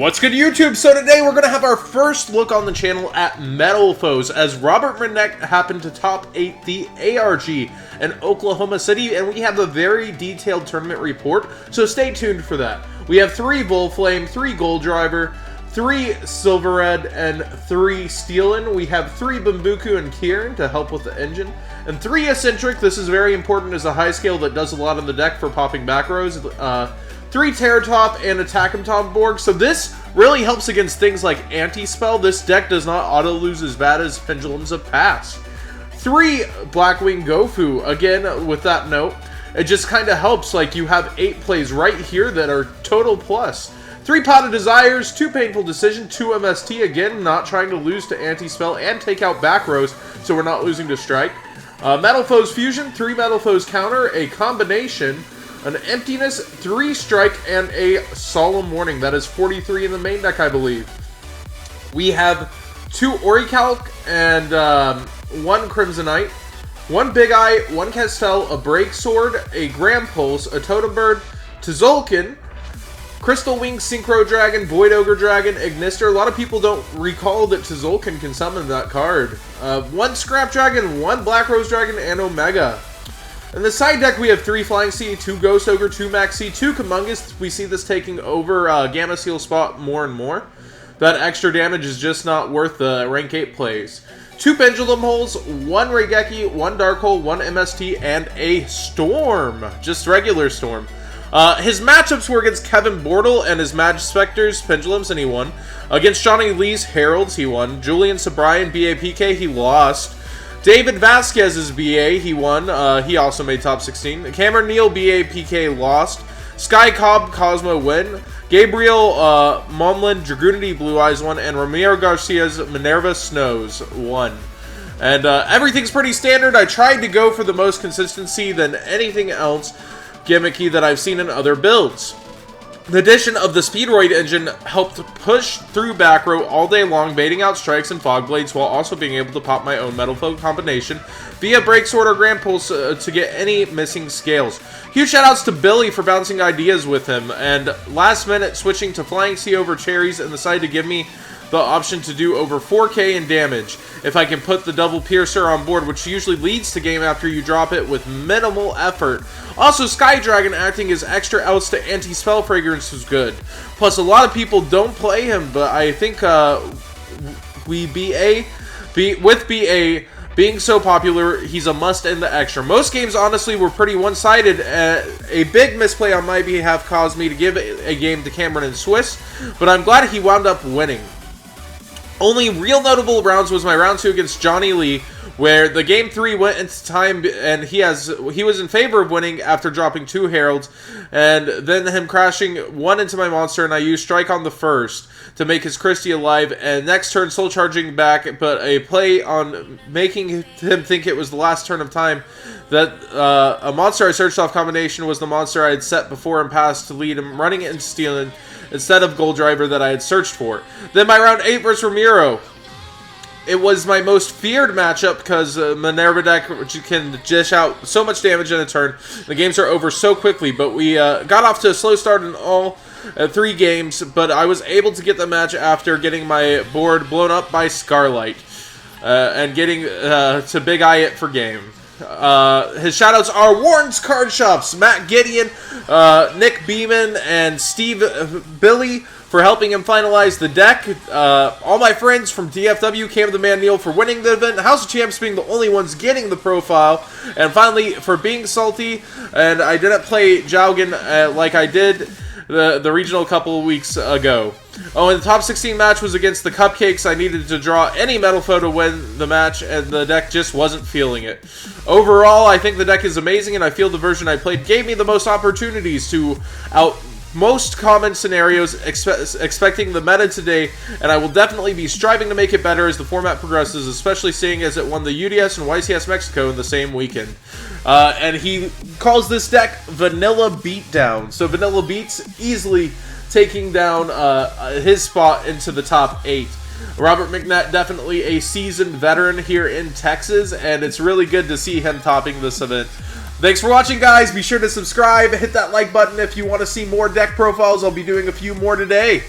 What's good, YouTube? So today we're going to have our first look on the channel at Metalfoes, as Robert McNet happened to top 8 the ARG in Oklahoma City, and we have a very detailed tournament report, so stay tuned for that. We have 3 Volflame, 3 Gold Driver, 3 Silver Red, and 3 Steelin. We have 3 Bambuku and Kieran to help with the engine, and 3 Eccentric. This is very important as a high scale that does a lot on the deck for popping back rows. 3 Terratop and Attack'em Tom Borg. So this really helps against things like Anti-Spell. This deck does not auto-lose as bad as Pendulums of Past. 3 Blackwing Gofu. Again, with that note, it just kind of helps. Like, you have 8 plays right here that are total plus. 3 Pot of Desires, 2 Painful Decision, 2 MST. Again, not trying to lose to Anti-Spell and take out back rows, so we're not losing to Strike. Metalfoes Fusion, 3 Metalfoes Counter, a Combination, an Emptiness, 3 Strike, and a Solemn Warning. That is 43 in the main deck, I believe. We have 2 Orichalc and 1 Crimsonite, 1 Big Eye, 1 Castel, a Break Sword, a Gram Pulse, a Totem Bird, Tzolk, Crystal Wing, Synchro Dragon, Void Ogre Dragon, Ignister. A lot of people don't recall that Tzolk can summon that card. 1 Scrap Dragon, 1 Black Rose Dragon, and Omega. In the side deck, we have 3 Flying Sea, 2 Ghost Ogre, 2 Max Sea, 2 Kumungus. We see this taking over Gamma Seal spot more and more. That extra damage is just not worth the rank 8 plays. 2 Pendulum Holes, 1 Raigeki, 1 Dark Hole, 1 MST, and a Storm. Just regular Storm. His matchups were against Kevin Bortle and his Mad Specters, Pendulums, and he won. Against Johnny Lee's Heralds, he won. Julian Sobrian, BAPK, he lost. David Vasquez's BA, he won. He also made top 16. Cameron Neal, BAPK, lost. Sky Cobb, Cosmo, win. Gabriel Momlin, Dragoonity, Blue Eyes, won. And Ramiro Garcia's Minerva Snows, won. And everything's pretty standard. I tried to go for the most consistency than anything else gimmicky that I've seen in other builds. The addition of the Speedroid engine helped push through back row all day long, baiting out strikes and fog blades while also being able to pop my own Metalfoes combination via Break Sword or Grand Pulse to get any missing scales. Huge shoutouts to Billy for bouncing ideas with him, and last minute switching to Flying Sea over Cherries and decided to give me the option to do over 4k in damage if I can put the double piercer on board, which usually leads to game after you drop it with minimal effort. Also, Sky Dragon acting as extra outs to anti-spell fragrance was good. Plus, a lot of people don't play him, but I think with BA being so popular, he's a must in the extra. Most games, honestly, were pretty one-sided. A big misplay on my behalf caused me to give a game to Cameron and Swiss, but I'm glad he wound up winning. Only real notable rounds was my round 2 against Johnny Lee, where the game 3 went into time, and he was in favor of winning after dropping 2 Heralds, and then him crashing 1 into my monster, and I used Strike on the first to make his Christie alive, and next turn Soul Charging back, but a play on making him think it was the last turn of time, that a monster I searched off combination was the monster I had set before and passed to lead him running it and stealing instead of Gold Driver that I had searched for. Then my round 8 versus Ramiro. It was my most feared matchup because Minerva deck can dish out so much damage in a turn. The games are over so quickly, but we got off to a slow start in all 3 games, but I was able to get the match after getting my board blown up by Scarlight and getting to Big Eye it for game. His shoutouts are Warren's Card Shops, Matt Gideon, Nick Beeman, and Steve Billy for helping him finalize the deck. All my friends from DFW, Cam the Man Neil for winning the event, House of Champs being the only ones getting the profile, and finally for being salty, and I didn't play Jaugen like I did the regional a couple of weeks ago. Oh, and the top 16 match was against the Cupcakes. I needed to draw any Metalfoes to win the match, and the deck just wasn't feeling it. Overall, I think the deck is amazing, and I feel the version I played gave me the most opportunities to out most common scenarios expecting the meta today, and I will definitely be striving to make it better as the format progresses, especially seeing as it won the UDS and YCS Mexico in the same weekend. And he calls this deck Vanilla Beatdown. So Vanilla Beats easily taking down his spot into the top 8. Robert McNet, definitely a seasoned veteran here in Texas, and it's really good to see him topping this event. Thanks for watching, guys. Be sure to subscribe, hit that like button if you want to see more deck profiles. I'll be doing a few more today.